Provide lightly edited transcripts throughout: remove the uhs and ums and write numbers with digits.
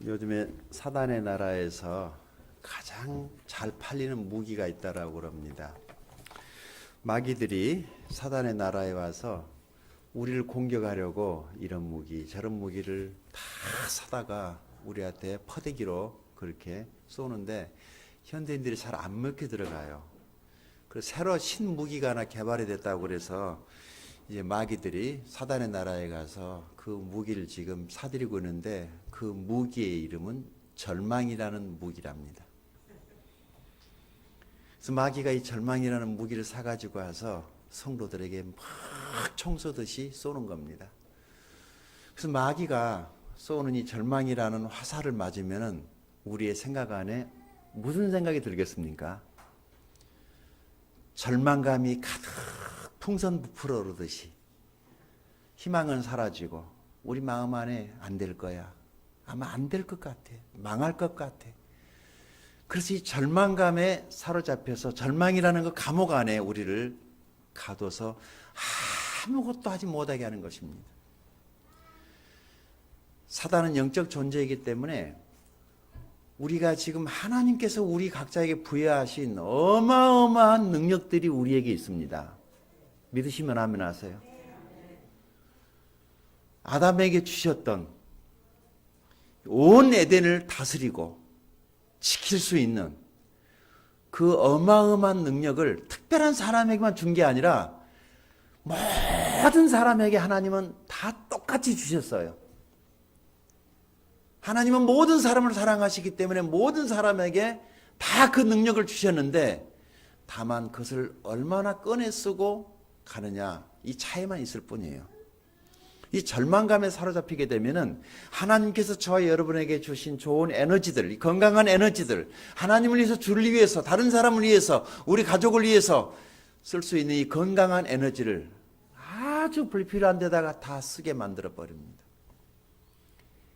요즘에 사단의 나라에서 가장 잘 팔리는 무기가 있다라고 그럽니다. 마귀들이 사단의 나라에 와서 우리를 공격하려고 이런 무기 저런 무기를 다 사다가 우리한테 퍼대기로 그렇게 쏘는데 현대인들이 잘 안 먹게 들어가요. 그래서 새로 신무기가 하나 개발이 됐다고 그래서 이제 마귀들이 사단의 나라에 가서 그 무기를 지금 사들이고 있는데 그 무기의 이름은 절망이라는 무기랍니다. 그래서 마귀가 이 절망이라는 무기를 사가지고 와서 성도들에게 막 총 쏘듯이 쏘는 겁니다. 그래서 마귀가 쏘는 이 절망이라는 화살을 맞으면은 우리의 생각 안에 무슨 생각이 들겠습니까? 절망감이 가득 풍선 부풀어 오르듯이 희망은 사라지고 우리 마음 안에 안 될 거야. 아마 안 될 것 같아. 망할 것 같아. 그래서 이 절망감에 사로잡혀서 절망이라는 그 감옥 안에 우리를 가둬서 아무것도 하지 못하게 하는 것입니다. 사단은 영적 존재이기 때문에 우리가 지금 하나님께서 우리 각자에게 부여하신 어마어마한 능력들이 우리에게 있습니다. 믿으시면 아멘 하세요. 아담에게 주셨던 온 에덴을 다스리고 지킬 수 있는 그 어마어마한 능력을 특별한 사람에게만 준 게 아니라 모든 사람에게 하나님은 다 똑같이 주셨어요. 하나님은 모든 사람을 사랑하시기 때문에 모든 사람에게 다 그 능력을 주셨는데 다만 그것을 얼마나 꺼내 쓰고 가느냐 이 차이만 있을 뿐이에요. 이 절망감에 사로잡히게 되면은 하나님께서 저와 여러분에게 주신 좋은 에너지들, 이 건강한 에너지들, 하나님을 위해서 주를 위해서, 다른 사람을 위해서, 우리 가족을 위해서 쓸 수 있는 이 건강한 에너지를 아주 불필요한 데다가 다 쓰게 만들어 버립니다.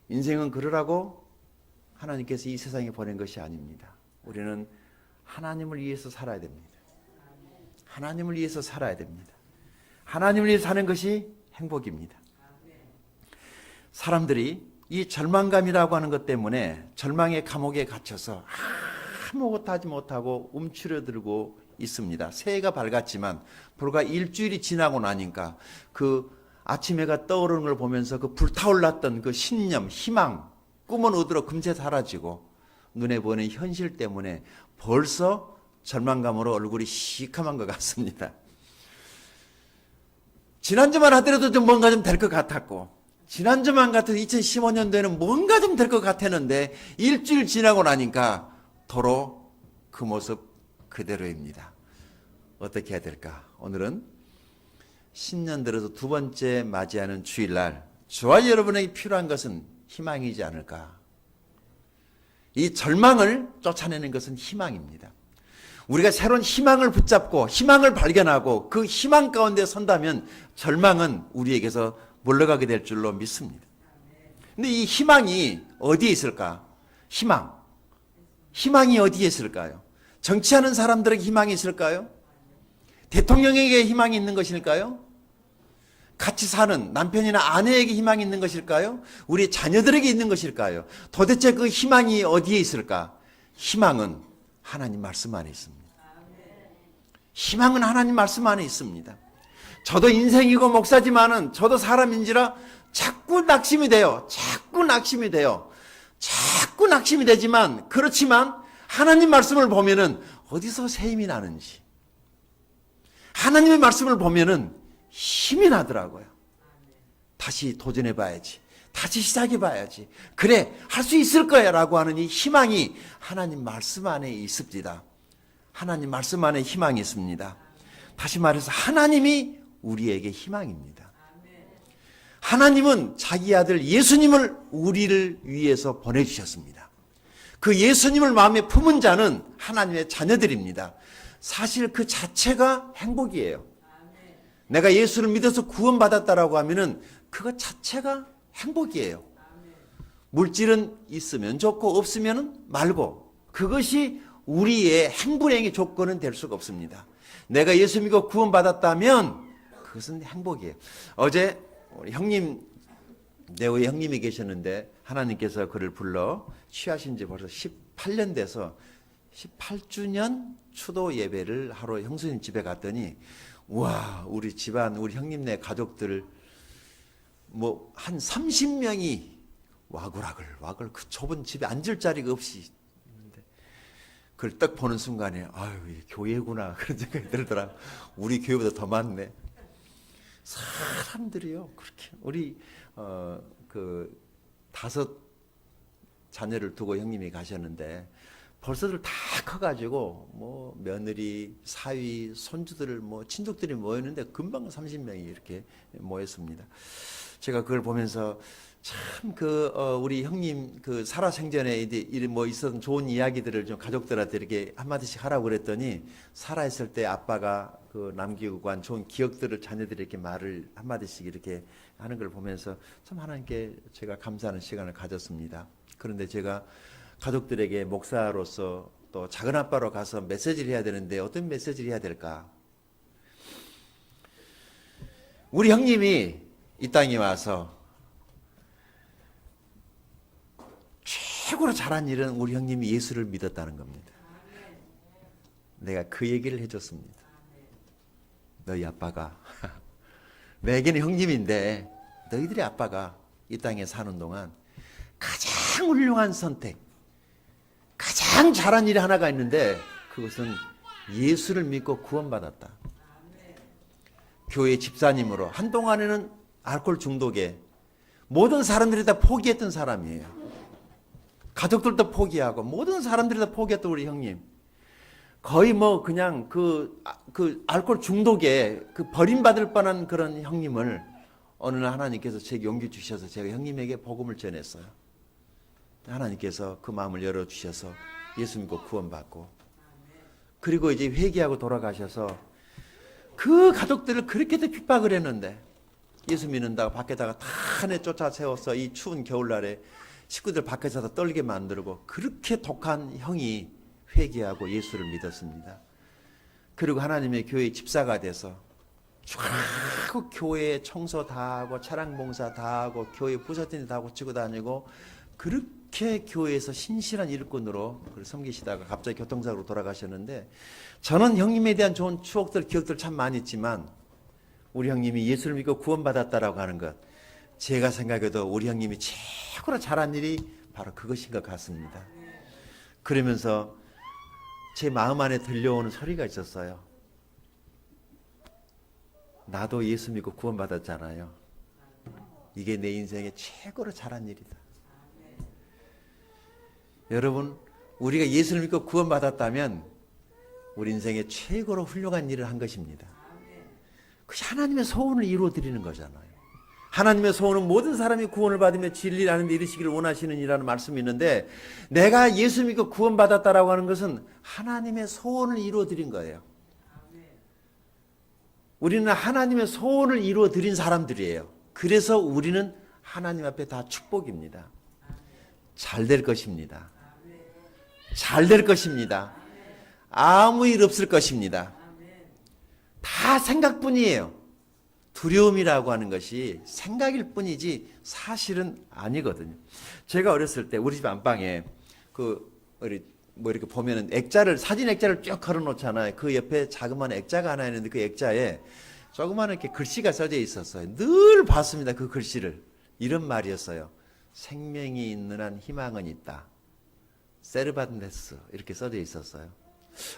인생은 그러라고 하나님께서 이 세상에 보낸 것이 아닙니다. 우리는 하나님을 위해서 살아야 됩니다. 하나님을 위해서 살아야 됩니다. 하나님을 위해서 사는 것이 행복입니다. 사람들이 이 절망감이라고 하는 것 때문에 절망의 감옥에 갇혀서 아무것도 하지 못하고 움츠러들고 있습니다. 새해가 밝았지만 불과 일주일이 지나고 나니까 그 아침 해가 떠오르는 걸 보면서 그 불타올랐던 그 신념, 희망, 꿈은 어디로 금세 사라지고 눈에 보이는 현실 때문에 벌써 절망감으로 얼굴이 시커먼 것 같습니다. 지난주만 하더라도 좀 뭔가 좀 될 것 같았고 지난주만 같은 2015년도에는 뭔가 좀 될 것 같았는데 일주일 지나고 나니까 도로 그 모습 그대로입니다. 어떻게 해야 될까? 오늘은 신년 들어서 두 번째 맞이하는 주일날 저와 여러분에게 필요한 것은 희망이지 않을까? 이 절망을 쫓아내는 것은 희망입니다. 우리가 새로운 희망을 붙잡고 희망을 발견하고 그 희망 가운데 선다면 절망은 우리에게서 물러가게 될 줄로 믿습니다. 근데 이 희망이 어디에 있을까? 희망이 어디에 있을까요? 정치하는 사람들에게 희망이 있을까요? 대통령에게 희망이 있는 것일까요? 같이 사는 남편이나 아내에게 희망이 있는 것일까요? 우리 자녀들에게 있는 것일까요? 도대체 그 희망이 어디에 있을까? 희망은 하나님 말씀 안에 있습니다. 희망은 하나님 말씀 안에 있습니다. 저도 인생이고 목사지만은 저도 사람인지라 자꾸 낙심이 돼요. 자꾸 낙심이 되지만 그렇지만 하나님 말씀을 보면은 어디서 새 힘이 나는지 하나님의 말씀을 보면은 힘이 나더라고요. 다시 도전해 봐야지. 다시 시작해 봐야지. 그래, 할 수 있을 거야 라고 하는 이 희망이 하나님 말씀 안에 있습니다. 하나님 말씀 안에 희망이 있습니다. 다시 말해서 하나님이 우리에게 희망입니다. 하나님은 자기 아들 예수님을 우리를 위해서 보내주셨습니다. 그 예수님을 마음에 품은 자는 하나님의 자녀들입니다. 사실 그 자체가 행복이에요. 내가 예수를 믿어서 구원받았다라고 하면은 그것 자체가 행복이에요. 물질은 있으면 좋고 없으면 말고 그것이 우리의 행불행의 조건은 될 수가 없습니다. 내가 예수 믿고 구원받았다면 그것은 행복이에요. 어제 우리 형님 네오의 형님이 계셨는데 하나님께서 그를 불러 취하신 지 벌써 18년 돼서 18주년 추도 예배를 하러 형수님 집에 갔더니 와, 우리 집안, 우리 형님네 가족들 뭐 한 30명이 와글와글 그 좁은 집에 앉을 자리가 없이 있는데 그걸 딱 보는 순간에 아유, 이게 교회구나 그런 생각이 들더라. 우리 교회보다 더 많네. 사람들이요 그렇게 우리 그 5 자녀를 두고 형님이 가셨는데 벌써들 다 커가지고 뭐 며느리, 사위, 손주들 뭐 친족들이 모였는데 금방 30명이 이렇게 모였습니다. 제가 그걸 보면서 참 우리 형님 그 살아생전에 이제 뭐 있었던 좋은 이야기들을 좀 가족들한테 이렇게 한마디씩 하라고 그랬더니 살아있을 때 아빠가 그 남기고 간 좋은 기억들을 자녀들이 이렇게 말을 한마디씩 이렇게 하는 걸 보면서 참 하나님께 제가 감사하는 시간을 가졌습니다. 그런데 제가 가족들에게 목사로서 또 작은 아빠로 가서 메시지를 해야 되는데 어떤 메시지를 해야 될까? 우리 형님이 이 땅에 와서 최고로 잘한 일은 우리 형님이 예수를 믿었다는 겁니다. 내가 그 얘기를 해줬습니다. 너희 아빠가 내게는 형님인데 너희들의 아빠가 이 땅에 사는 동안 가장 훌륭한 선택, 가장 잘한 일이 하나가 있는데 그것은 예수를 믿고 구원받았다. 교회 집사님으로 한동안에는 알코올 중독에 모든 사람들이 다 포기했던 사람이에요. 가족들도 포기하고 모든 사람들이 다 포기했던 우리 형님. 거의 뭐 그냥 그 알코올 중독에 그 버림받을 뻔한 그런 형님을 어느 날 하나님께서 제게 용기 주셔서 제가 형님에게 복음을 전했어요. 하나님께서 그 마음을 열어주셔서 예수 믿고 구원받고 그리고 이제 회개하고 돌아가셔서 그 가족들을 그렇게도 핍박을 했는데 예수 믿는다고 밖에다가 다 내 쫓아 세워서 이 추운 겨울날에 식구들 밖에서 떨게 만들고 그렇게 독한 형이 회개하고 예수를 믿었습니다. 그리고 하나님의 교회 집사가 돼서 쫙 교회 청소 다 하고 차량 봉사 다 하고 교회 부서진 데 다 고치고 다니고 그렇게 교회에서 신실한 일꾼으로 섬기시다가 갑자기 교통사고로 돌아가셨는데 저는 형님에 대한 좋은 추억들 기억들 참 많이 있지만 우리 형님이 예수를 믿고 구원받았다라고 하는 것 제가 생각해도 우리 형님이 최고로 잘한 일이 바로 그것인 것 같습니다. 그러면서 제 마음 안에 들려오는 소리가 있었어요. 나도 예수 믿고 구원받았잖아요. 이게 내 인생의 최고로 잘한 일이다. 여러분, 우리가 예수를 믿고 구원받았다면 우리 인생의 최고로 훌륭한 일을 한 것입니다. 그것이 하나님의 소원을 이루어드리는 거잖아요. 하나님의 소원은 모든 사람이 구원을 받으며 진리를 아는 데 이르시기를 원하시는 이라는 말씀이 있는데 내가 예수 믿고 구원받았다라고 하는 것은 하나님의 소원을 이루어드린 거예요. 우리는 하나님의 소원을 이루어드린 사람들이에요. 그래서 우리는 하나님 앞에 다 축복입니다. 잘 될 것입니다. 잘 될 것입니다. 아무 일 없을 것입니다. 다 생각뿐이에요. 두려움이라고 하는 것이 생각일 뿐이지 사실은 아니거든요. 제가 어렸을 때 우리 집 안방에 뭐 이렇게 보면은 사진 액자를 쭉 걸어 놓잖아요. 그 옆에 자그마한 액자가 하나 있는데 그 액자에 조그마한 이렇게 글씨가 써져 있었어요. 늘 봤습니다. 그 글씨를. 이런 말이었어요. 생명이 있는 한 희망은 있다. 세르반테스 이렇게 써져 있었어요.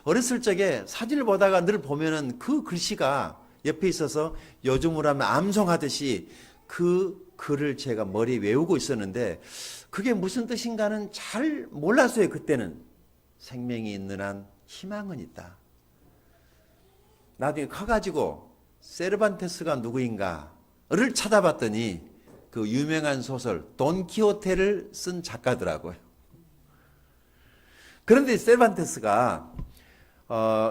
어렸을 적에 사진을 보다가 늘 보면은 그 글씨가 옆에 있어서 요즘으로 하면 암송하듯이 그 글을 제가 머리에 외우고 있었는데 그게 무슨 뜻인가는 잘 몰랐어요. 그때는. 생명이 있는 한 희망은 있다. 나중에 커가지고 세르반테스가 누구인가를 찾아봤더니 그 유명한 소설 돈키호테를 쓴 작가더라고요. 그런데 세르반테스가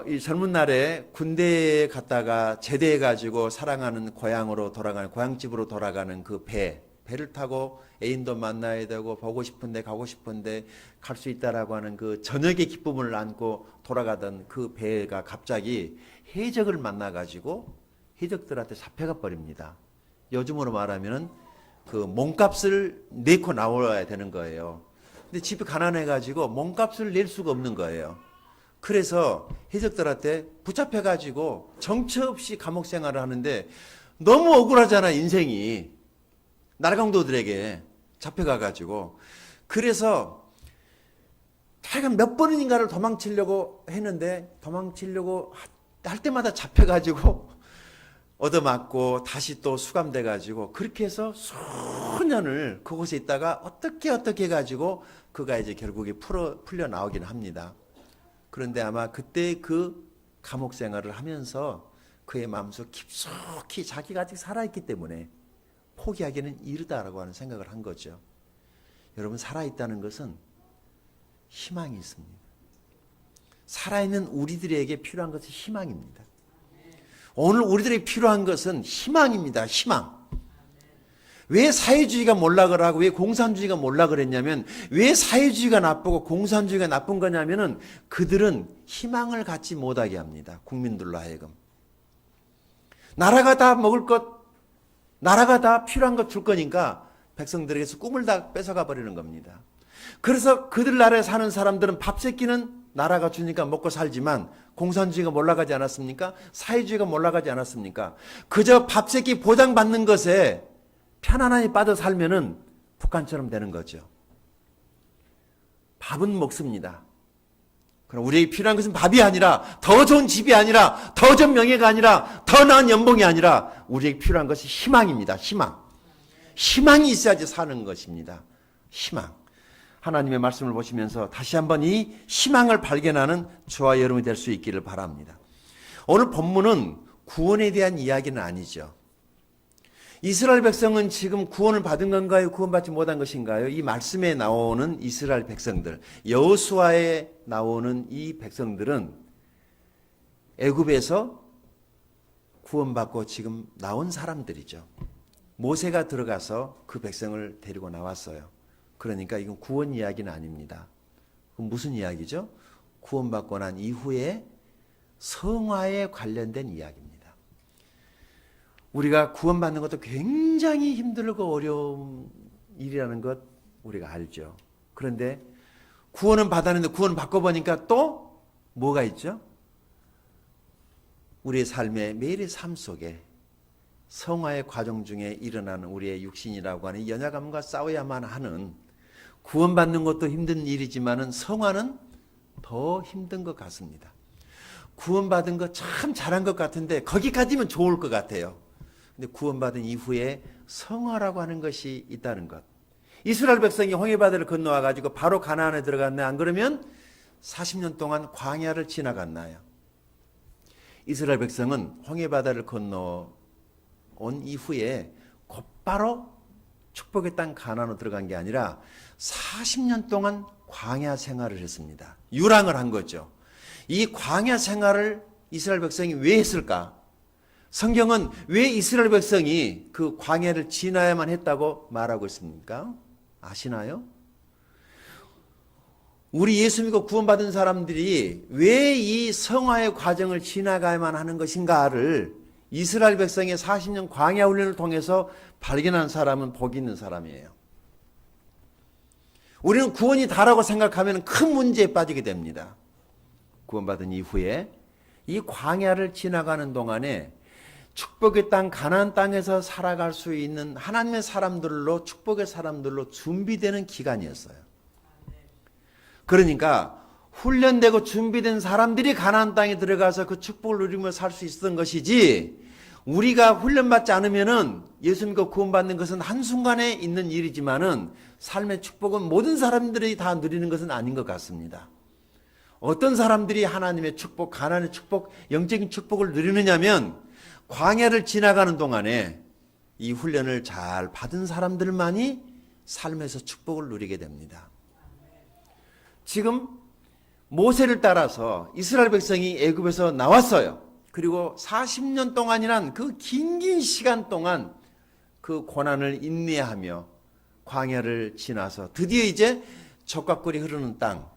이 젊은 날에 군대에 갔다가 제대해가지고 사랑하는 고향으로 돌아가는, 고향집으로 돌아가는 그 배를 타고 애인도 만나야 되고 보고 싶은데 가고 싶은데 갈 수 있다라고 하는 그 저녁의 기쁨을 안고 돌아가던 그 배가 갑자기 해적을 만나가지고 해적들한테 잡혀가 버립니다. 요즘으로 말하면 그 몸값을 내고 나와야 되는 거예요. 근데 집이 가난해가지고 몸값을 낼 수가 없는 거예요. 그래서 해적들한테 붙잡혀가지고 정처 없이 감옥 생활을 하는데 너무 억울하잖아, 인생이. 나라강도들에게 잡혀가가지고. 그래서 하여간 몇 번인가를 도망치려고 했는데 도망치려고 할 때마다 잡혀가지고 얻어맞고 다시 또 수감돼가지고 그렇게 해서 수년을 그곳에 있다가 어떻게 해가지고 그가 이제 결국에 풀려 나오긴 합니다. 그런데 아마 그때 그 감옥 생활을 하면서 그의 마음속 깊숙이 자기가 아직 살아있기 때문에 포기하기는 이르다라고 하는 생각을 한 거죠. 여러분, 살아있다는 것은 희망이 있습니다. 살아있는 우리들에게 필요한 것은 희망입니다. 오늘 우리들에게 필요한 것은 희망입니다. 희망. 왜 사회주의가 몰락을 하고 왜 공산주의가 몰락을 했냐면, 왜 사회주의가 나쁘고 공산주의가 나쁜 거냐면은 그들은 희망을 갖지 못하게 합니다. 국민들로 하여금. 나라가 다 먹을 것, 나라가 다 필요한 것 줄 거니까 백성들에게서 꿈을 다 뺏어가 버리는 겁니다. 그래서 그들 나라에 사는 사람들은 밥 새끼는 나라가 주니까 먹고 살지만 공산주의가 몰락하지 않았습니까? 사회주의가 몰락하지 않았습니까? 그저 밥 새끼 보장받는 것에 편안하게 빠져 살면은 북한처럼 되는 거죠. 밥은 먹습니다. 그럼 우리에게 필요한 것은 밥이 아니라, 더 좋은 집이 아니라, 더 좋은 명예가 아니라, 더 나은 연봉이 아니라 우리에게 필요한 것이 희망입니다. 희망. 희망이 있어야지 사는 것입니다. 희망. 하나님의 말씀을 보시면서 다시 한번 이 희망을 발견하는 저와 여러분이 될 수 있기를 바랍니다. 오늘 본문은 구원에 대한 이야기는 아니죠. 이스라엘 백성은 지금 구원을 받은 건가요? 구원받지 못한 것인가요? 이 말씀에 나오는 이스라엘 백성들, 여호수아에 나오는 이 백성들은 애굽에서 구원받고 지금 나온 사람들이죠. 모세가 들어가서 그 백성을 데리고 나왔어요. 그러니까 이건 구원 이야기는 아닙니다. 그럼 무슨 이야기죠? 구원받고 난 이후에 성화에 관련된 이야기입니다. 우리가 구원받는 것도 굉장히 힘들고 어려운 일이라는 것 우리가 알죠. 그런데 구원은 받았는데 구원 받고 보니까 또 뭐가 있죠? 우리의 삶의 매일의 삶 속에 성화의 과정 중에 일어나는 우리의 육신이라고 하는 연약함과 싸워야만 하는, 구원받는 것도 힘든 일이지만은 성화는 더 힘든 것 같습니다. 구원받은 거 참 잘한 것 같은데 거기까지면 좋을 것 같아요. 근데 구원받은 이후에 성화라고 하는 것이 있다는 것. 이스라엘 백성이 홍해바다를 건너와 가지고 바로 가나안에 들어갔나요? 안 그러면 40년 동안 광야를 지나갔나요? 이스라엘 백성은 홍해바다를 건너온 이후에 곧바로 축복의 땅 가나안으로 들어간 게 아니라 40년 동안 광야 생활을 했습니다. 유랑을 한 거죠. 이 광야 생활을 이스라엘 백성이 왜 했을까? 성경은 왜 이스라엘 백성이 그 광야를 지나야만 했다고 말하고 있습니까? 아시나요? 우리 예수 믿고 구원받은 사람들이 왜 이 성화의 과정을 지나가야만 하는 것인가를 이스라엘 백성의 40년 광야 훈련을 통해서 발견한 사람은 복이 있는 사람이에요. 우리는 구원이 다라고 생각하면 큰 문제에 빠지게 됩니다. 구원받은 이후에 이 광야를 지나가는 동안에 축복의 땅 가나안 땅에서 살아갈 수 있는 하나님의 사람들로, 축복의 사람들로 준비되는 기간이었어요. 그러니까 훈련되고 준비된 사람들이 가나안 땅에 들어가서 그 축복을 누리며 살 수 있었던 것이지, 우리가 훈련받지 않으면은 예수 믿고 구원받는 것은 한순간에 있는 일이지만은 삶의 축복은 모든 사람들이 다 누리는 것은 아닌 것 같습니다. 어떤 사람들이 하나님의 축복, 가나안의 축복, 영적인 축복을 누리느냐면 광야를 지나가는 동안에 이 훈련을 잘 받은 사람들만이 삶에서 축복을 누리게 됩니다. 지금 모세를 따라서 이스라엘 백성이 애굽에서 나왔어요. 그리고 40년 동안이란 그 긴 시간 동안 그 고난을 인내하며 광야를 지나서 드디어 이제 젖과 꿀이 흐르는 땅,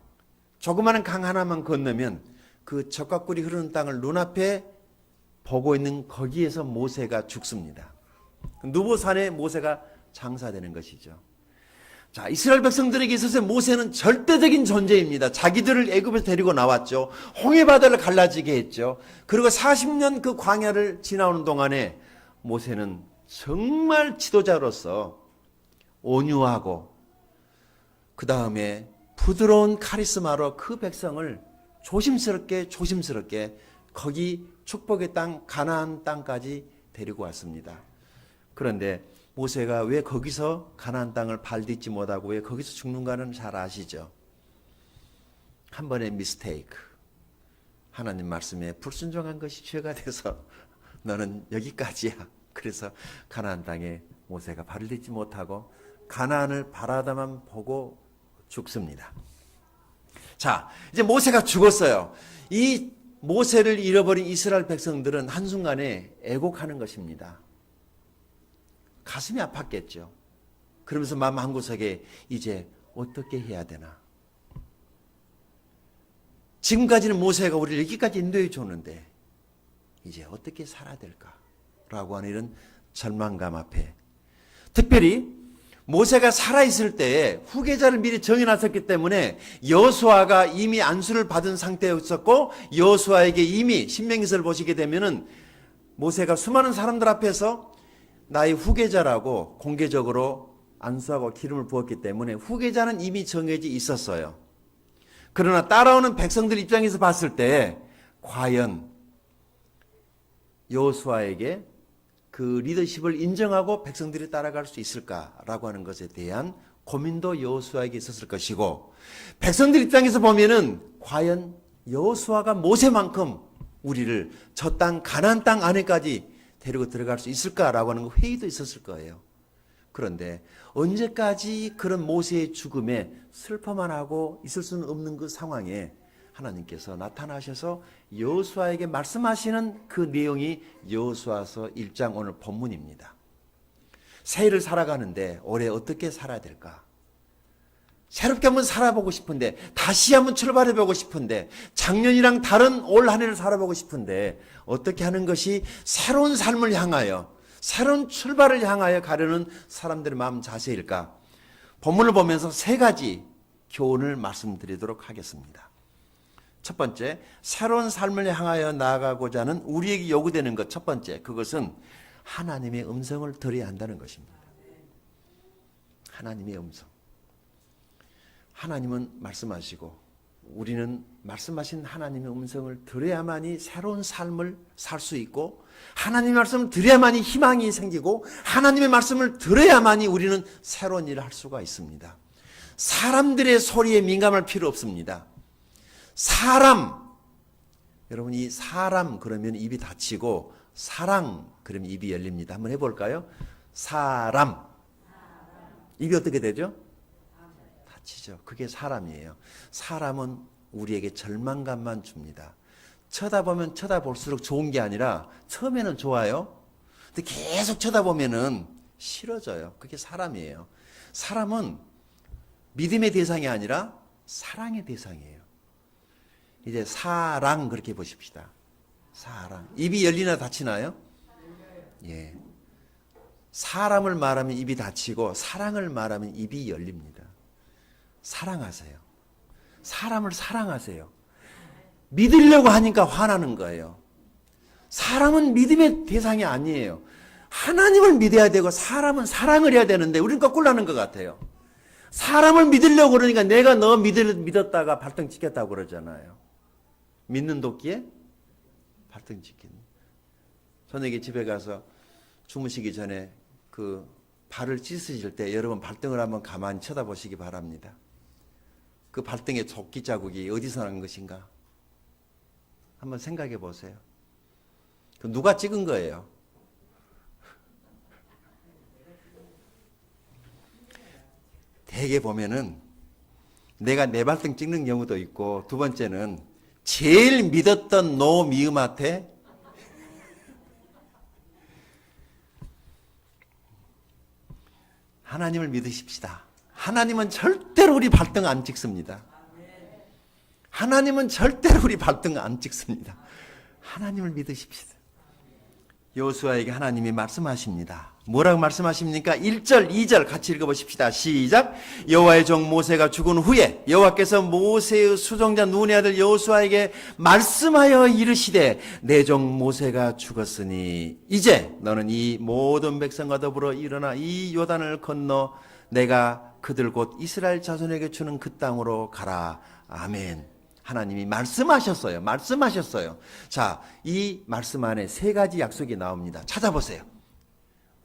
조그마한 강 하나만 건너면 그 젖과 꿀이 흐르는 땅을 눈앞에 보고 있는 거기에서 모세가 죽습니다. 누보산에 모세가 장사되는 것이죠. 자, 이스라엘 백성들에게 있어서 모세는 절대적인 존재입니다. 자기들을 애굽에서 데리고 나왔죠. 홍해바다를 갈라지게 했죠. 그리고 40년 그 광야를 지나오는 동안에 모세는 정말 지도자로서 온유하고 그 다음에 부드러운 카리스마로 그 백성을 조심스럽게 거기 축복의 땅 가나안 땅까지 데리고 왔습니다. 그런데 모세가 왜 거기서 가나안 땅을 발딛지 못하고 왜 거기서 죽는가는 잘 아시죠? 한 번의 미스테이크. 하나님 말씀에 불순종한 것이 죄가 돼서 너는 여기까지야. 그래서 가나안 땅에 모세가 발을 딛지 못하고 가나안을 바라다만 보고 죽습니다. 자, 이제 모세가 죽었어요. 이 모세를 잃어버린 이스라엘 백성들은 한순간에 애곡하는 것입니다. 가슴이 아팠겠죠. 그러면서 마음 한구석에 이제 어떻게 해야 되나. 지금까지는 모세가 우리를 여기까지 인도해 줬는데 이제 어떻게 살아야 될까라고 하는 이런 절망감 앞에 특별히 모세가 살아있을 때에 후계자를 미리 정해놨었기 때문에 여호수아가 이미 안수를 받은 상태였었고 여호수아에게 이미 신명기서를 보시게 되면은 모세가 수많은 사람들 앞에서 나의 후계자라고 공개적으로 안수하고 기름을 부었기 때문에 후계자는 이미 정해져 있었어요. 그러나 따라오는 백성들 입장에서 봤을 때 과연 여호수아에게 그 리더십을 인정하고 백성들이 따라갈 수 있을까라고 하는 것에 대한 고민도 여호수아에게 있었을 것이고 백성들 입장에서 보면은 과연 여호수아가 모세만큼 우리를 저 땅 가나안 땅 안에까지 데리고 들어갈 수 있을까라고 하는 회의도 있었을 거예요. 그런데 언제까지 그런 모세의 죽음에 슬퍼만 하고 있을 수는 없는 그 상황에 하나님께서 나타나셔서 여호수아에게 말씀하시는 그 내용이 여호수아서 1장 오늘 본문입니다. 새해를 살아가는데 올해 어떻게 살아야 될까? 새롭게 한번 살아보고 싶은데 다시 한번 출발해보고 싶은데 작년이랑 다른 올 한 해를 살아보고 싶은데 어떻게 하는 것이 새로운 삶을 향하여 새로운 출발을 향하여 가려는 사람들의 마음 자세일까? 본문을 보면서 세 가지 교훈을 말씀드리도록 하겠습니다. 첫 번째, 새로운 삶을 향하여 나아가고자 하는 우리에게 요구되는 것 첫 번째, 그것은 하나님의 음성을 들어야 한다는 것입니다. 하나님의 음성. 하나님은 말씀하시고 우리는 말씀하신 하나님의 음성을 들어야만이 새로운 삶을 살 수 있고 하나님의 말씀을 들어야만이 희망이 생기고 하나님의 말씀을 들어야만이 우리는 새로운 일을 할 수가 있습니다. 사람들의 소리에 민감할 필요 없습니다. 사람, 여러분 이 사람 그러면 입이 닫히고 사랑 그러면 입이 열립니다. 한번 해볼까요? 사람. 입이 어떻게 되죠? 닫히죠. 그게 사람이에요. 사람은 우리에게 절망감만 줍니다. 쳐다보면 쳐다볼수록 좋은 게 아니라 처음에는 좋아요. 근데 계속 쳐다보면은 싫어져요. 그게 사람이에요. 사람은 믿음의 대상이 아니라 사랑의 대상이에요. 이제 사랑 그렇게 보십시다. 사랑. 입이 열리나 닫히나요? 예. 사람을 말하면 입이 닫히고 사랑을 말하면 입이 열립니다. 사랑하세요. 사람을 사랑하세요. 믿으려고 하니까 화나는 거예요. 사람은 믿음의 대상이 아니에요. 하나님을 믿어야 되고 사람은 사랑을 해야 되는데 우리는 거꾸로 하는 것 같아요. 사람을 믿으려고 그러니까 내가 너 믿었다가 발등 찍혔다고 그러잖아요. 믿는 도끼에 발등 찍히는. 저녁에 집에 가서 주무시기 전에 그 발을 씻으실 때 여러분 발등을 한번 가만히 쳐다보시기 바랍니다. 그 발등에 조끼 자국이 어디서 난 것인가? 한번 생각해 보세요. 누가 찍은 거예요? 대개 보면은 내가 내 발등 찍는 경우도 있고 두 번째는 제일 믿었던 노미음한테 하나님을 믿으십시다. 하나님은 절대로 우리 발등 안 찍습니다. 하나님은 절대로 우리 발등 안 찍습니다. 하나님을 믿으십시다. 여호수아에게 하나님이 말씀하십니다. 뭐라고 말씀하십니까? 1절, 2절 같이 읽어보십시다. 시작. 여호와의 종 모세가 죽은 후에 여호와께서 모세의 수종자 눈의 아들 여호수아에게 말씀하여 이르시되 내 종 모세가 죽었으니 이제 너는 이 모든 백성과 더불어 일어나 이 요단을 건너 내가 그들 곧 이스라엘 자손에게 주는 그 땅으로 가라. 아멘. 하나님이 말씀하셨어요. 말씀하셨어요. 자, 이 말씀 안에 세 가지 약속이 나옵니다. 찾아보세요.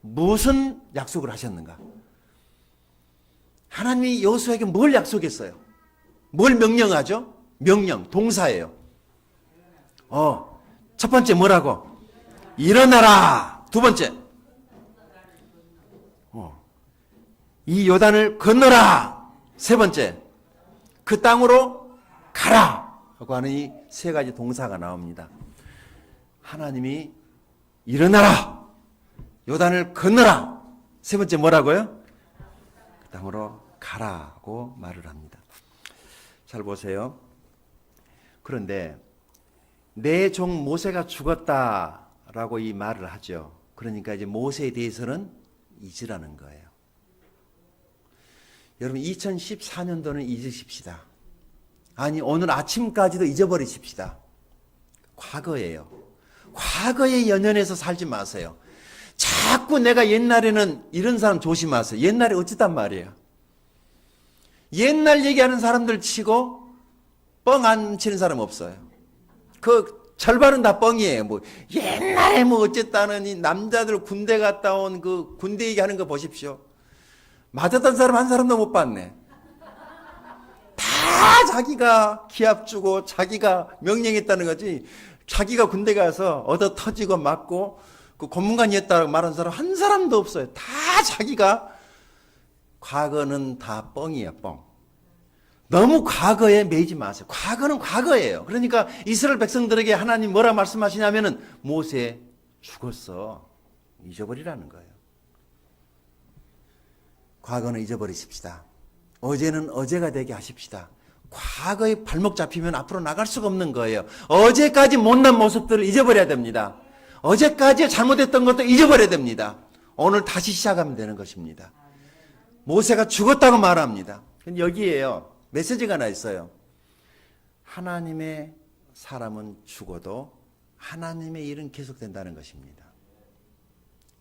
무슨 약속을 하셨는가? 하나님이 여호수아에게 뭘 약속했어요? 뭘 명령하죠? 명령, 동사예요. 첫 번째 뭐라고? 일어나라. 두 번째, 이 요단을 건너라. 세 번째, 그 땅으로 가라 하고 하는 이 세 가지 동사가 나옵니다. 하나님이 일어나라, 요단을 건너라, 세 번째 뭐라고요? 그 땅으로 가라고 말을 합니다. 잘 보세요. 그런데 내 종 모세가 죽었다라고 이 말을 하죠. 그러니까 이제 모세에 대해서는 잊으라는 거예요. 여러분 2014년도는 잊으십시다. 아니 오늘 아침까지도 잊어버리십시다. 과거예요. 과거에 연연해서 살지 마세요. 자꾸 내가 옛날에는 이런 사람 조심하세요. 옛날에 어쨌단 말이에요. 옛날 얘기하는 사람들 치고 뻥 안 치는 사람 없어요. 그 절반은 다 뻥이에요. 뭐 옛날에 뭐 어쨌다느니 남자들 군대 갔다 온 그 군대 얘기하는 거 보십시오. 맞았던 사람 한 사람도 못 봤네. 다 자기가 기합 주고 자기가 명령했다는 거지. 자기가 군대 가서 얻어 터지고 맞고 그 고문관이었다고 말한 사람 한 사람도 없어요. 다 자기가. 과거는 다 뻥이에요. 뻥. 너무 과거에 매이지 마세요. 과거는 과거예요. 그러니까 이스라엘 백성들에게 하나님 뭐라 말씀하시냐면은 모세 죽었어. 잊어버리라는 거예요. 과거는 잊어버리십시다. 어제는 어제가 되게 하십시다. 과거에 발목 잡히면 앞으로 나갈 수가 없는 거예요. 어제까지 못난 모습들을 잊어버려야 됩니다. 어제까지 잘못했던 것도 잊어버려야 됩니다. 오늘 다시 시작하면 되는 것입니다. 모세가 죽었다고 말합니다. 근데 여기에요. 메시지가 하나 있어요. 하나님의 사람은 죽어도 하나님의 일은 계속된다는 것입니다.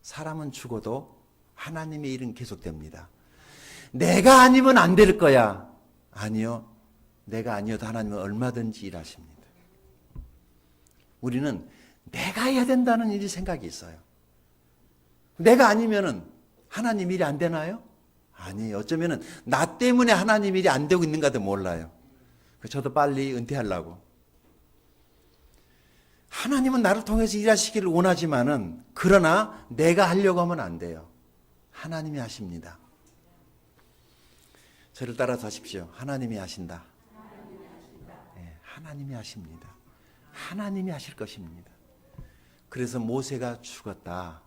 사람은 죽어도 하나님의 일은 계속됩니다. 내가 아니면 안 될 거야. 아니요. 내가 아니어도 하나님은 얼마든지 일하십니다. 우리는 내가 해야 된다는 일이 생각이 있어요. 내가 아니면은 하나님 일이 안 되나요? 아니에요. 어쩌면은 나 때문에 하나님 일이 안 되고 있는가도 몰라요. 저도 빨리 은퇴하려고. 하나님은 나를 통해서 일하시기를 원하지만은 그러나 내가 하려고 하면 안 돼요. 하나님이 하십니다. 저를 따라서 하십시오. 하나님이 하신다. 네, 하나님이 하십니다. 하나님이 하실 것입니다. 그래서 모세가 죽었다.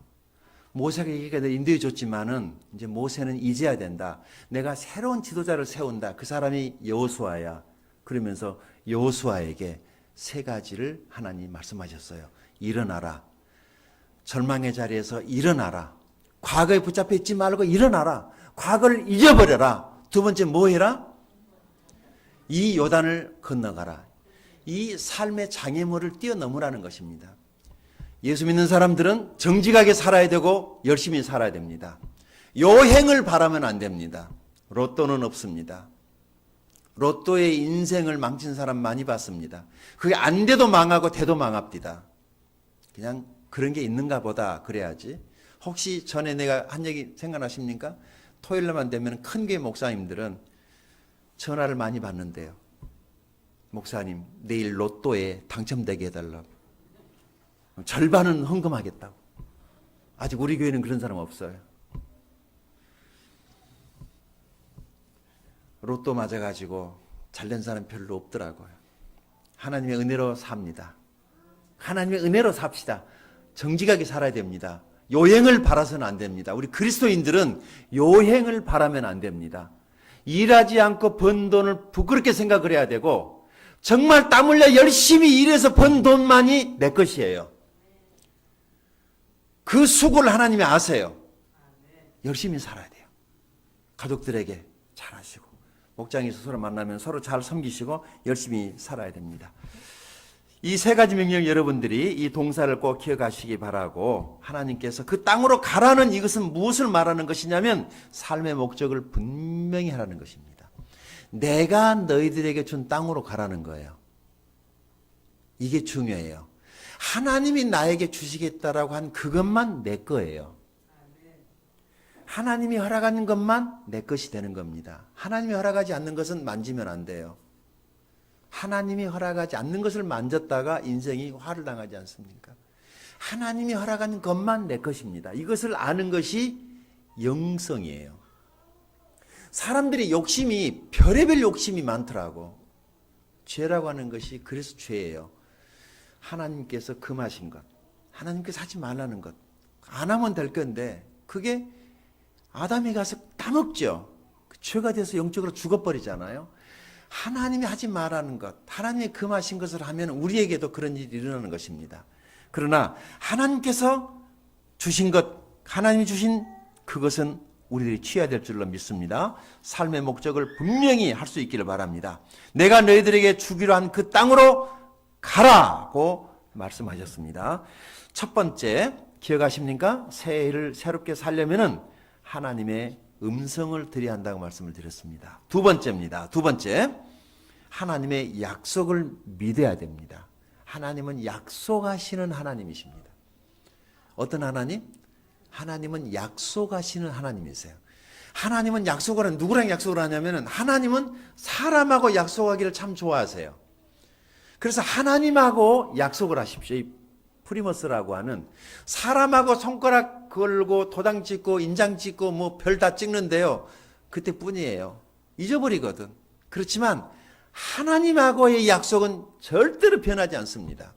모세가 얘기가 인도해 줬지만은 이제 모세는 잊어야 된다. 내가 새로운 지도자를 세운다. 그 사람이 여호수아야. 그러면서 여호수아에게 세 가지를 하나님 말씀하셨어요. 일어나라. 절망의 자리에서 일어나라. 과거에 붙잡혀 있지 말고 일어나라. 과거를 잊어버려라. 두 번째 뭐 해라? 이 요단을 건너가라. 이 삶의 장애물을 뛰어넘으라는 것입니다. 예수 믿는 사람들은 정직하게 살아야 되고 열심히 살아야 됩니다. 요행을 바라면 안 됩니다. 로또는 없습니다. 로또의 인생을 망친 사람 많이 봤습니다. 그게 안 돼도 망하고 돼도 망합니다. 그냥 그런 게 있는가 보다 그래야지. 혹시 전에 내가 한 얘기 생각나십니까? 토요일날만 되면 큰 교회 목사님들은 전화를 많이 받는데요. 목사님, 내일 로또에 당첨되게 해달라고. 절반은 헌금하겠다고. 아직 우리 교회는 그런 사람 없어요. 로또 맞아가지고 잘된 사람 별로 없더라고요. 하나님의 은혜로 삽니다. 하나님의 은혜로 삽시다. 정직하게 살아야 됩니다. 요행을 바라서는 안 됩니다. 우리 그리스도인들은 요행을 바라면 안 됩니다. 일하지 않고 번 돈을 부끄럽게 생각을 해야 되고 정말 땀 흘려 열심히 일해서 번 돈만이 내 것이에요. 그 수고를 하나님이 아세요. 열심히 살아야 돼요. 가족들에게 잘하시고 목장에서 서로 만나면 서로 잘 섬기시고 열심히 살아야 됩니다. 이 세 가지 명령 여러분들이 이 동사를 꼭 기억하시기 바라고, 하나님께서 그 땅으로 가라는 이것은 무엇을 말하는 것이냐면 삶의 목적을 분명히 하라는 것입니다. 내가 너희들에게 준 땅으로 가라는 거예요. 이게 중요해요. 하나님이 나에게 주시겠다라고 한 그것만 내 거예요. 하나님이 허락하는 것만 내 것이 되는 겁니다. 하나님이 허락하지 않는 것은 만지면 안 돼요. 하나님이 허락하지 않는 것을 만졌다가 인생이 화를 당하지 않습니까? 하나님이 허락하는 것만 내 것입니다. 이것을 아는 것이 영성이에요. 사람들이 욕심이 별의별 욕심이 많더라고. 죄라고 하는 것이 그래서 죄예요. 하나님께서 금하신 것, 하나님께서 하지 말라는 것, 안 하면 될 건데 그게 아담이 가서 따먹죠. 죄가 돼서 영적으로 죽어버리잖아요. 하나님이 하지 말라는 것, 하나님이 금하신 것을 하면 우리에게도 그런 일이 일어나는 것입니다. 그러나 하나님께서 주신 것, 하나님이 주신 그것은 우리들이 취해야 될 줄로 믿습니다. 삶의 목적을 분명히 할 수 있기를 바랍니다. 내가 너희들에게 주기로 한 그 땅으로 가라고 말씀하셨습니다. 첫 번째, 기억하십니까? 새해를 새롭게 살려면은 하나님의 음성을 드려야 한다고 말씀을 드렸습니다. 두 번째입니다. 두 번째, 하나님의 약속을 믿어야 됩니다. 하나님은 약속하시는 하나님이십니다. 어떤 하나님? 하나님은 약속하시는 하나님이세요. 하나님은 약속을 하는, 누구랑 약속을 하냐면은 하나님은 사람하고 약속하기를 참 좋아하세요. 그래서 하나님하고 약속을 하십시오. 이 프리머스라고 하는, 사람하고 손가락 걸고 도장 찍고 인장 찍고 뭐 별 다 찍는데요, 그때뿐이에요. 잊어버리거든. 그렇지만 하나님하고의 약속은 절대로 변하지 않습니다.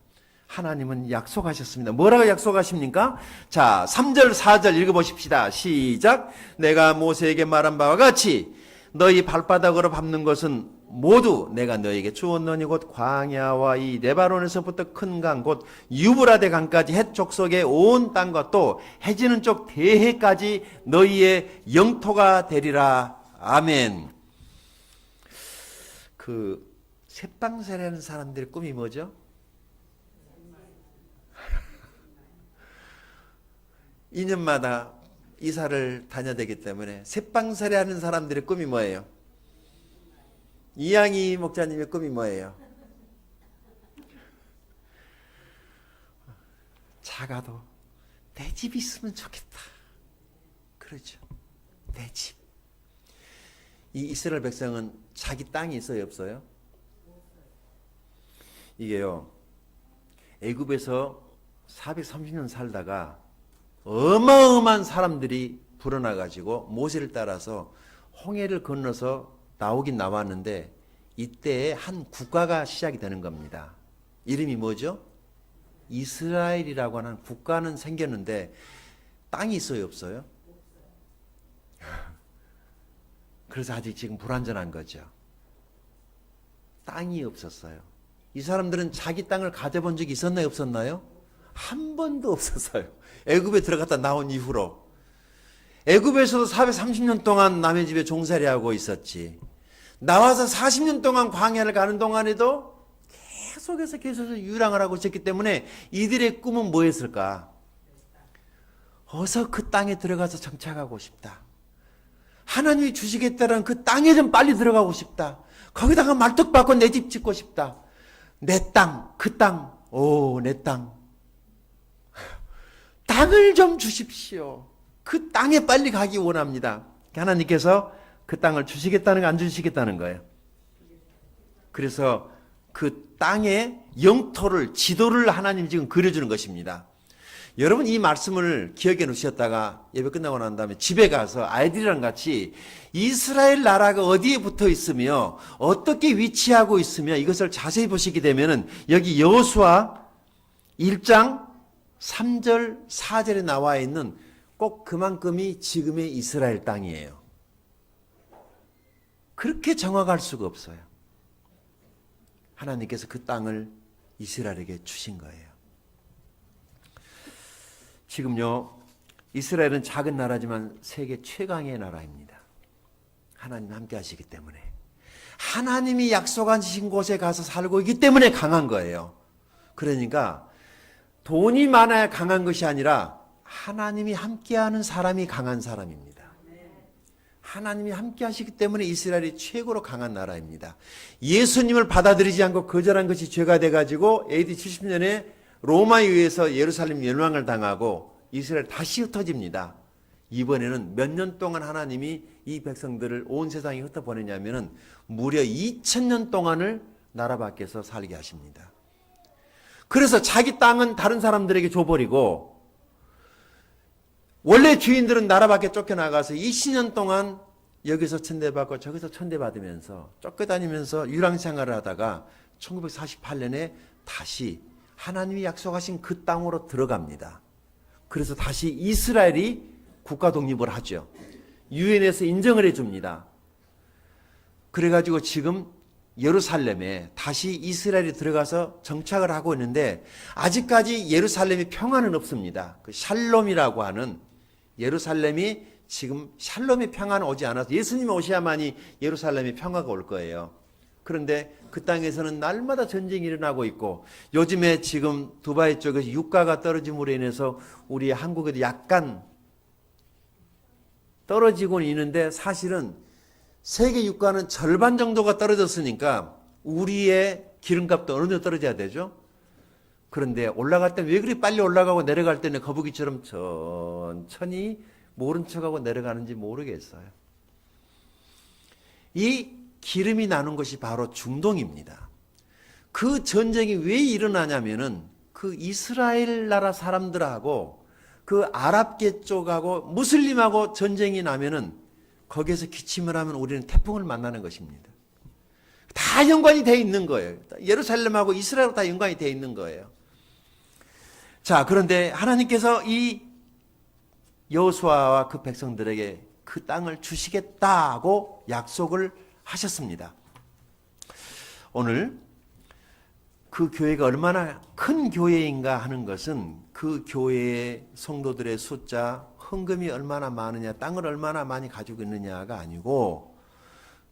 하나님은 약속하셨습니다. 뭐라고 약속하십니까? 자, 3절 4절 읽어보십시다. 시작. 내가 모세에게 말한 바와 같이 너희 발바닥으로 밟는 것은 모두 내가 너에게 주었노니 곧 광야와 이 레바논에서부터 큰 강 곧 유브라데 강까지 해쪽 속의 온 땅과 또 해지는 쪽 대해까지 너희의 영토가 되리라. 아멘. 그 새빵살이라는 사람들의 꿈이 뭐죠? 2년마다 이사를 다녀야 되기 때문에 새빵살이 하는 사람들의 꿈이 뭐예요? 이양희 목사님의 꿈이 뭐예요? 작아도 내 집이 있으면 좋겠다. 그렇죠. 내 집. 이 이스라엘 백성은 자기 땅이 있어요, 없어요? 이게요, 애굽에서 430년 살다가 어마어마한 사람들이 불어나가지고 모세를 따라서 홍해를 건너서 나오긴 나왔는데 이때 한 국가가 시작이 되는 겁니다. 이름이 뭐죠? 이스라엘이라고 하는 국가는 생겼는데 땅이 있어요, 없어요? 그래서 아직 지금 불완전한 거죠. 땅이 없었어요. 이 사람들은 자기 땅을 가져본 적이 있었나요, 없었나요? 한 번도 없었어요. 애굽에 들어갔다 나온 이후로. 애굽에서도 430년 동안 남의 집에 종살이하고 있었지. 나와서 40년 동안 광야를 가는 동안에도 계속해서 유랑을 하고 있었기 때문에 이들의 꿈은 뭐였을까? 어서 그 땅에 들어가서 정착하고 싶다. 하나님이 주시겠다는 그 땅에 좀 빨리 들어가고 싶다. 거기다가 말뚝 박고 내 집 짓고 싶다. 내 땅, 그 땅, 오, 내 땅. 땅을 좀 주십시오. 그 땅에 빨리 가기 원합니다. 하나님께서 그 땅을 주시겠다는 거, 안 주시겠다는 거예요. 그래서 그 땅의 영토를, 지도를 하나님이 지금 그려주는 것입니다. 여러분 이 말씀을 기억해 놓으셨다가 예배 끝나고 난 다음에 집에 가서 아이들이랑 같이 이스라엘 나라가 어디에 붙어 있으며 어떻게 위치하고 있으며 이것을 자세히 보시게 되면은 여기 여호수아 1장 3절 4절에 나와 있는 꼭 그만큼이 지금의 이스라엘 땅이에요. 그렇게 정확할 수가 없어요. 하나님께서 그 땅을 이스라엘에게 주신 거예요. 지금요, 이스라엘은 작은 나라지만 세계 최강의 나라입니다. 하나님 함께 하시기 때문에. 하나님이 약속하신 곳에 가서 살고 있기 때문에 강한 거예요. 그러니까 돈이 많아야 강한 것이 아니라 하나님이 함께하는 사람이 강한 사람입니다. 하나님이 함께 하시기 때문에 이스라엘이 최고로 강한 나라입니다. 예수님을 받아들이지 않고 거절한 것이 죄가 돼가지고 AD 70년에 로마에 의해서 예루살렘 멸망을 당하고 이스라엘 다시 흩어집니다. 이번에는 몇 년 동안 하나님이 이 백성들을 온 세상에 흩어보내냐면은 무려 2000년 동안을 나라 밖에서 살게 하십니다. 그래서 자기 땅은 다른 사람들에게 줘버리고 원래 주인들은 나라 밖에 쫓겨나가서 20년 동안 여기서 천대받고 저기서 천대받으면서 쫓겨다니면서 유랑생활을 하다가 1948년에 다시 하나님이 약속하신 그 땅으로 들어갑니다. 그래서 다시 이스라엘이 국가 독립을 하죠. 유엔에서 인정을 해줍니다. 그래가지고 지금 예루살렘에 다시 이스라엘이 들어가서 정착을 하고 있는데 아직까지 예루살렘이 평안은 없습니다. 그 샬롬이라고 하는 예루살렘이 지금 샬롬의 평안은 오지 않아서 예수님이 오셔야만이 예루살렘의 평화가 올 거예요. 그런데 그 땅에서는 날마다 전쟁이 일어나고 있고 요즘에 지금 두바이 쪽에서 유가가 떨어짐으로 인해서 우리 한국에도 약간 떨어지고는 있는데 사실은 세계 유가는 절반 정도가 떨어졌으니까 우리의 기름값도 어느 정도 떨어져야 되죠. 그런데 올라갈 때는 왜 그리 빨리 올라가고 내려갈 때는 거북이처럼 천천히 모른 척하고 내려가는지 모르겠어요. 이 기름이 나는 것이 바로 중동입니다. 그 전쟁이 왜 일어나냐면은 그 이스라엘 나라 사람들하고 그 아랍계 쪽하고 무슬림하고 전쟁이 나면은 거기에서 기침을 하면 우리는 태풍을 만나는 것입니다. 다 연관이 되어 있는 거예요. 예루살렘하고 이스라엘하고 다 연관이 되어 있는 거예요. 자, 그런데 하나님께서 이 여호수아와 그 백성들에게 그 땅을 주시겠다고 약속을 하셨습니다. 오늘 그 교회가 얼마나 큰 교회인가 하는 것은 그 교회의 성도들의 숫자, 헌금이 얼마나 많으냐, 땅을 얼마나 많이 가지고 있느냐가 아니고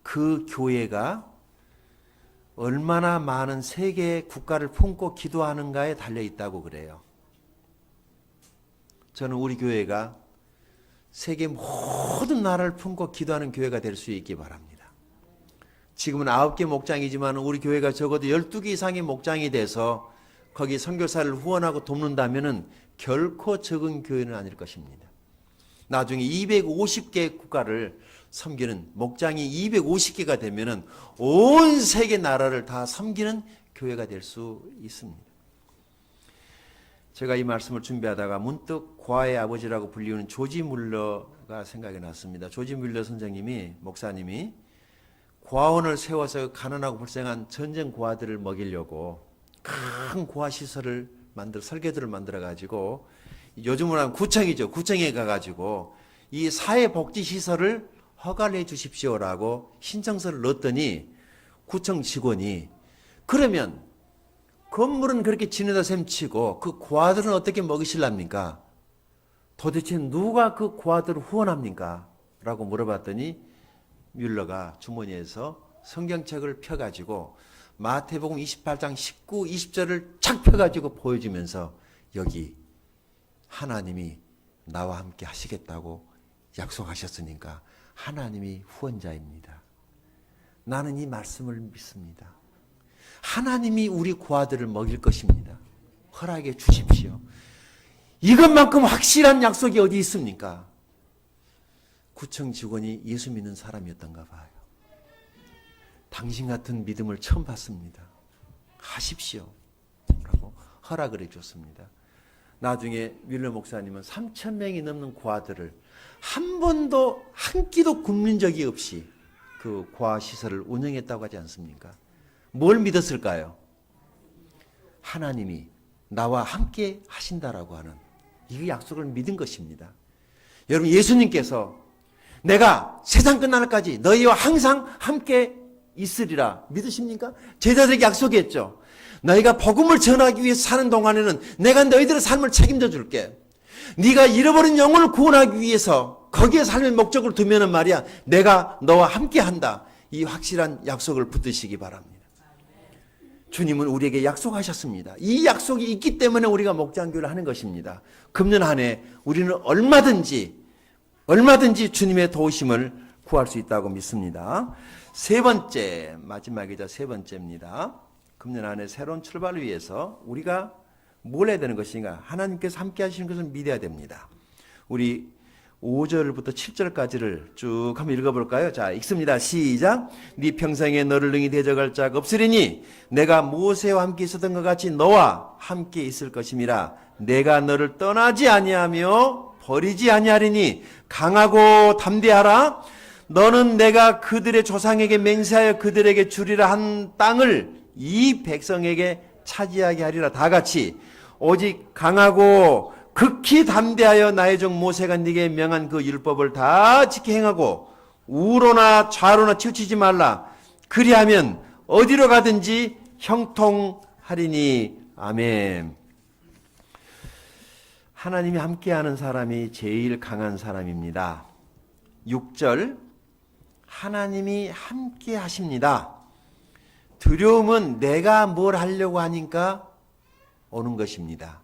그 교회가 얼마나 많은 세계의 국가를 품고 기도하는가에 달려 있다고 그래요. 저는 우리 교회가 세계 모든 나라를 품고 기도하는 교회가 될 수 있기 바랍니다. 지금은 9개 목장이지만 우리 교회가 적어도 12개 이상의 목장이 돼서 거기 선교사를 후원하고 돕는다면 결코 적은 교회는 아닐 것입니다. 나중에 250개 국가를 섬기는 목장이 250개가 되면 온 세계 나라를 다 섬기는 교회가 될 수 있습니다. 제가 이 말씀을 준비하다가 문득 고아의 아버지라고 불리우는 조지 물러가 생각이 났습니다. 조지 물러 선생님이, 목사님이 고아원을 세워서 가난하고 불쌍한 전쟁 고아들을 먹이려고 큰 고아 시설을 설계도를 만들어 가지고 요즘으로 하면 구청이죠. 구청에 가가지고 이 사회복지시설을 허가를 해 주십시오라고 신청서를 넣었더니 구청 직원이 그러면 건물은 그렇게 지내다 셈치고 그 고아들은 어떻게 먹이실랍니까? 도대체 누가 그 고아들을 후원합니까? 라고 물어봤더니 뮬러가 주머니에서 성경책을 펴가지고 마태복음 28장 19, 20절을 착 펴가지고 보여주면서 여기 하나님이 나와 함께 하시겠다고 약속하셨으니까 하나님이 후원자입니다. 나는 이 말씀을 믿습니다. 하나님이 우리 고아들을 먹일 것입니다. 허락해 주십시오. 이것만큼 확실한 약속이 어디 있습니까? 구청 직원이 예수 믿는 사람이었던가 봐요. 당신 같은 믿음을 처음 봤습니다. 하십시오. 라고 허락을 해줬습니다. 나중에 윌러 목사님은 3,000명이 넘는 고아들을 한 번도 한 끼도 굶는 적이 없이 그 고아 시설을 운영했다고 하지 않습니까? 뭘 믿었을까요? 하나님이 나와 함께 하신다라고 하는 이 약속을 믿은 것입니다. 여러분, 예수님께서 내가 세상 끝날까지 너희와 항상 함께 있으리라 믿으십니까? 제자들에게 약속했죠. 너희가 복음을 전하기 위해서 사는 동안에는 내가 너희들의 삶을 책임져 줄게. 네가 잃어버린 영혼을 구원하기 위해서 거기에 삶의 목적을 두면은 말이야, 내가 너와 함께 한다. 이 확실한 약속을 붙드시기 바랍니다. 주님은 우리에게 약속하셨습니다. 이 약속이 있기 때문에 우리가 목장교를 하는 것입니다. 금년 한 해 우리는 얼마든지 주님의 도우심을 구할 수 있다고 믿습니다. 세 번째, 마지막이자 세 번째입니다. 금년 한 해 새로운 출발을 위해서 우리가 뭘 해야 되는 것인가? 하나님께서 함께 하시는 것을 믿어야 됩니다. 우리 5절부터 7절까지를 쭉 한번 읽어볼까요? 자, 읽습니다. 시작. 네 평생에 너를 능히 대적할 자가 없으리니 내가 모세와 함께 있었던 것 같이 너와 함께 있을 것임이라. 내가 너를 떠나지 아니하며 버리지 아니하리니 강하고 담대하라. 너는 내가 그들의 조상에게 맹세하여 그들에게 주리라 한 땅을 이 백성에게 차지하게 하리라. 다 같이 오직 강하고 극히 담대하여 나의 종 모세가 네게 명한 그 율법을 다 지켜 행하고 우로나 좌로나 치우치지 말라. 그리하면 어디로 가든지 형통하리니. 아멘. 하나님이 함께하는 사람이 제일 강한 사람입니다. 6절 하나님이 함께 하십니다. 두려움은 내가 뭘 하려고 하니까 오는 것입니다.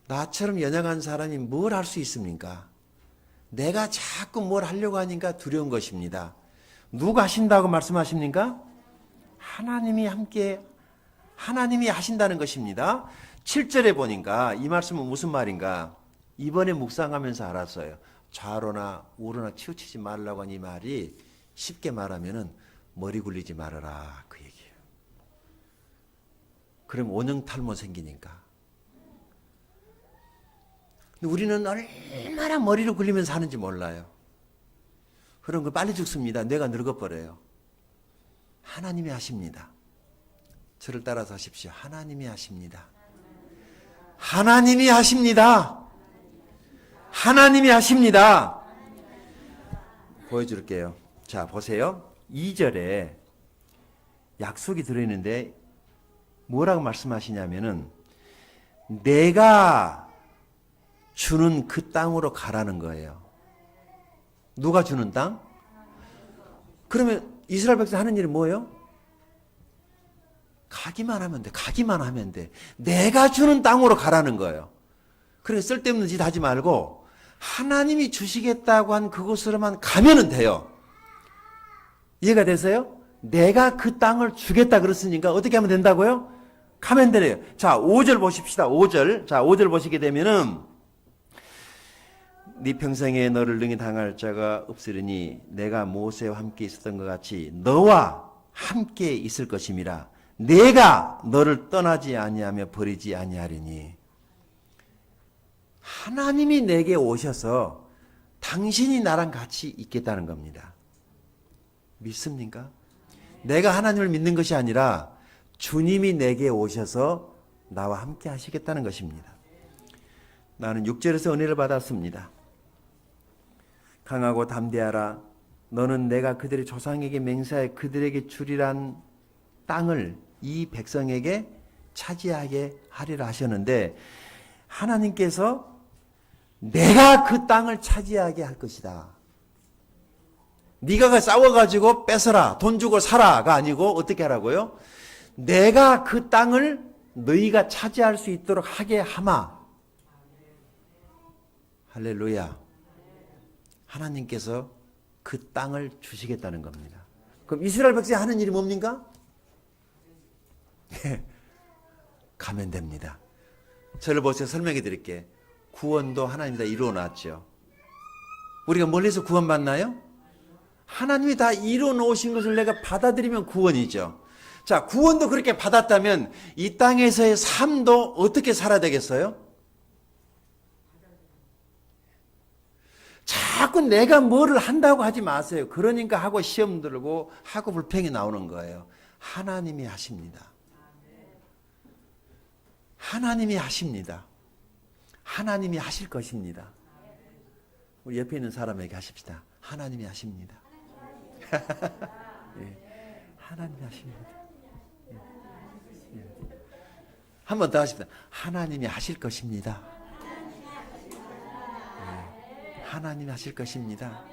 나처럼 연약한 사람이 뭘 할 수 있습니까? 내가 자꾸 뭘 하려고 하니까 두려운 것입니다. 누가 하신다고 말씀하십니까? 하나님이 하신다는 것입니다. 7절에 보니까 이 말씀은 무슨 말인가? 이번에 묵상하면서 알았어요. 좌로나 우로나 치우치지 말라고 하는 이 말이 쉽게 말하면은 머리 굴리지 말아라, 그 얘기예요. 그럼 원형탈모 생기니까. 우리는 얼마나 머리를 굴리면서 사는지 몰라요. 그런 거 빨리 죽습니다. 뇌가 늙어버려요. 하나님이 하십니다. 저를 따라서 하십시오. 하나님이 하십니다. 하나님이 하십니다. 하나님이 하십니다. 보여줄게요. 자, 보세요. 2절에 약속이 들어있는데 뭐라고 말씀하시냐면은 내가 주는 그 땅으로 가라는 거예요. 누가 주는 땅? 그러면 이스라엘 백성 하는 일이 뭐예요? 가기만 하면 돼. 가기만 하면 돼. 내가 주는 땅으로 가라는 거예요. 그러니까 쓸데없는 짓 하지 말고 하나님이 주시겠다고 한 그곳으로만 가면은 돼요. 이해가 되세요? 내가 그 땅을 주겠다 그랬으니까 어떻게 하면 된다고요? 가면 되래요. 자, 5절 보십시다. 5절. 자, 5절 보시게 되면은 네 평생에 너를 능히 당할 자가 없으리니 내가 모세와 함께 있었던 것 같이 너와 함께 있을 것임이라. 내가 너를 떠나지 아니하며 버리지 아니하리니. 하나님이 내게 오셔서 당신이 나랑 같이 있겠다는 겁니다. 믿습니까? 내가 하나님을 믿는 것이 아니라 주님이 내게 오셔서 나와 함께 하시겠다는 것입니다. 나는 6절에서 은혜를 받았습니다. 강하고 담대하라. 너는 내가 그들의 조상에게 맹세하여 그들에게 주리란 땅을 이 백성에게 차지하게 하리라 하셨는데 하나님께서 내가 그 땅을 차지하게 할 것이다. 네가 싸워가지고 뺏어라, 돈 주고 사라가 아니고 어떻게 하라고요? 내가 그 땅을 너희가 차지할 수 있도록 하게 하마. 할렐루야. 하나님께서 그 땅을 주시겠다는 겁니다. 그럼 이스라엘 백성이 하는 일이 뭡니까? 가면 됩니다. 저를 보세요. 설명해 드릴게. 구원도 하나님이 다 이루어 놨죠. 우리가 멀리서 구원받나요? 하나님이 다 이루어 놓으신 것을 내가 받아들이면 구원이죠. 자, 구원도 그렇게 받았다면 이 땅에서의 삶도 어떻게 살아야 되겠어요? 자꾸 내가 뭐를 한다고 하지 마세요. 그러니까 하고 시험 들고 하고 불평이 나오는 거예요. 하나님이 하십니다. 하나님이 하십니다. 하나님이 하실 것입니다. 우리 옆에 있는 사람에게 하십시다. 하나님이 하십니다. 예, 하나님이 하십니다. 예. 한 번 더 하십시다. 하나님이 하실 것입니다. 하나님이 하실 것입니다.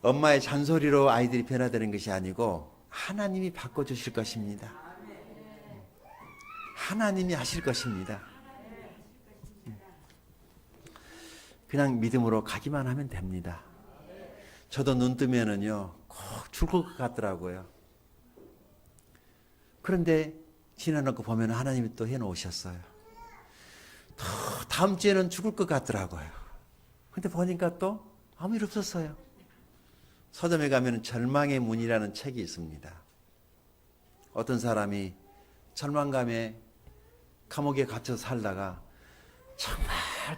엄마의 잔소리로 아이들이 변화되는 것이 아니고 하나님이 바꿔주실 것입니다. 하나님이 하실 것입니다. 그냥 믿음으로 가기만 하면 됩니다. 저도 눈 뜨면은요, 꼭 죽을 것 같더라고요. 그런데 지나놓고 보면 하나님이 또 해놓으셨어요. 또 다음 주에는 죽을 것 같더라고요. 근데 보니까 또 아무 일 없었어요. 서점에 가면 절망의 문이라는 책이 있습니다. 어떤 사람이 절망감에 감옥에 갇혀 살다가 정말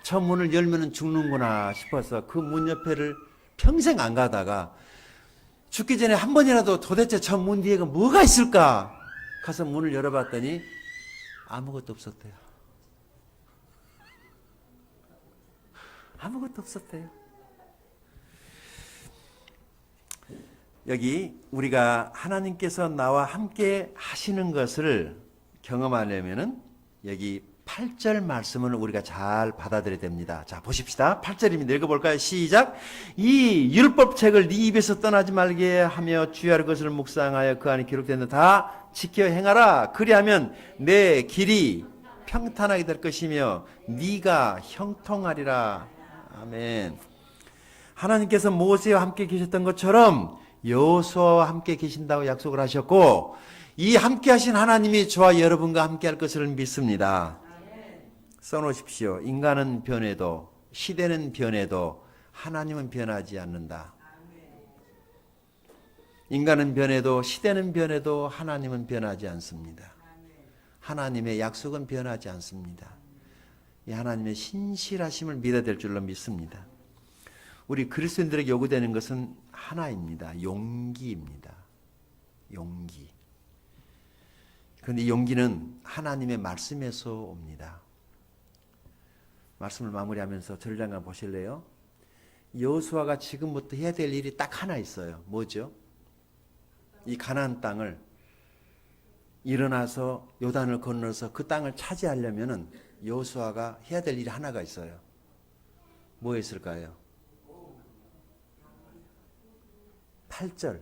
저 문을 열면 죽는구나 싶어서 그 문 옆에를 평생 안 가다가 죽기 전에 한 번이라도 도대체 저 문 뒤에가 뭐가 있을까 가서 문을 열어봤더니 아무것도 없었대요. 아무것도 없었대요. 여기 우리가 하나님께서 나와 함께 하시는 것을 경험하려면은 여기 8절 말씀을 우리가 잘 받아들여야 됩니다. 자, 보십시다. 8절입니다. 읽어볼까요? 시작. 이 율법책을 네 입에서 떠나지 말게 하며 주의할 것을 묵상하여 그 안에 기록된 다 지켜 행하라. 그리하면 내 길이 평탄하게 될 것이며 네가 형통하리라. 아멘. 하나님께서 모세와 함께 계셨던 것처럼 여호수아와 함께 계신다고 약속을 하셨고 이 함께 하신 하나님이 저와 여러분과 함께 할 것을 믿습니다. 써놓으십시오. 인간은 변해도 시대는 변해도 하나님은 변하지 않는다. 인간은 변해도 시대는 변해도 하나님은 변하지 않습니다. 하나님의 약속은 변하지 않습니다. 이 하나님의 신실하심을 믿어야 될 줄로 믿습니다. 우리 그리스도인들에게 요구되는 것은 하나입니다. 용기입니다. 용기. 그런데 이 용기는 하나님의 말씀에서 옵니다. 말씀을 마무리하면서 저를 잠깐 보실래요? 여호수아가 지금부터 해야 될 일이 딱 하나 있어요. 뭐죠? 이 가나안 땅을 일어나서 요단을 건너서 그 땅을 차지하려면은 여호수아가 해야 될 일이 하나가 있어요. 뭐였을까요? 8절.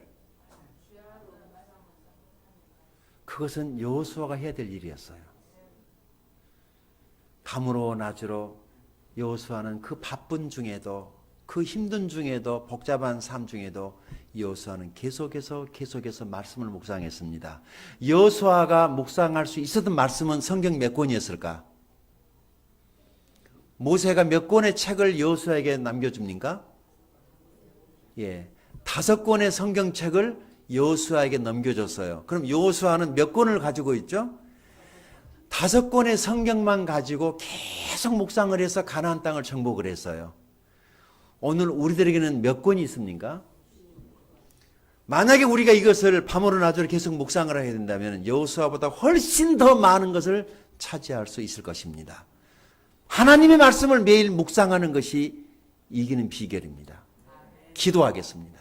그것은 여호수아가 해야 될 일이었어요. 밤으로 낮으로 여호수아는 그 바쁜 중에도 그 힘든 중에도 복잡한 삶 중에도 여호수아는 계속해서 말씀을 묵상했습니다. 여호수아가 묵상할 수 있었던 말씀은 성경 몇 권이었을까? 모세가 몇 권의 책을 여호수아에게 남겨줍니까? 예, 5권의 성경책을 여호수아에게 넘겨줬어요. 그럼 여호수아는 몇 권을 가지고 있죠? 5권의 성경만 가지고 계속 묵상을 해서 가나안 땅을 정복을 했어요. 오늘 우리들에게는 몇 권이 있습니까? 만약에 우리가 이것을 밤으로 낮으로 계속 묵상을 하게 된다면 여호수아보다 훨씬 더 많은 것을 차지할 수 있을 것입니다. 하나님의 말씀을 매일 묵상하는 것이 이기는 비결입니다. 기도하겠습니다.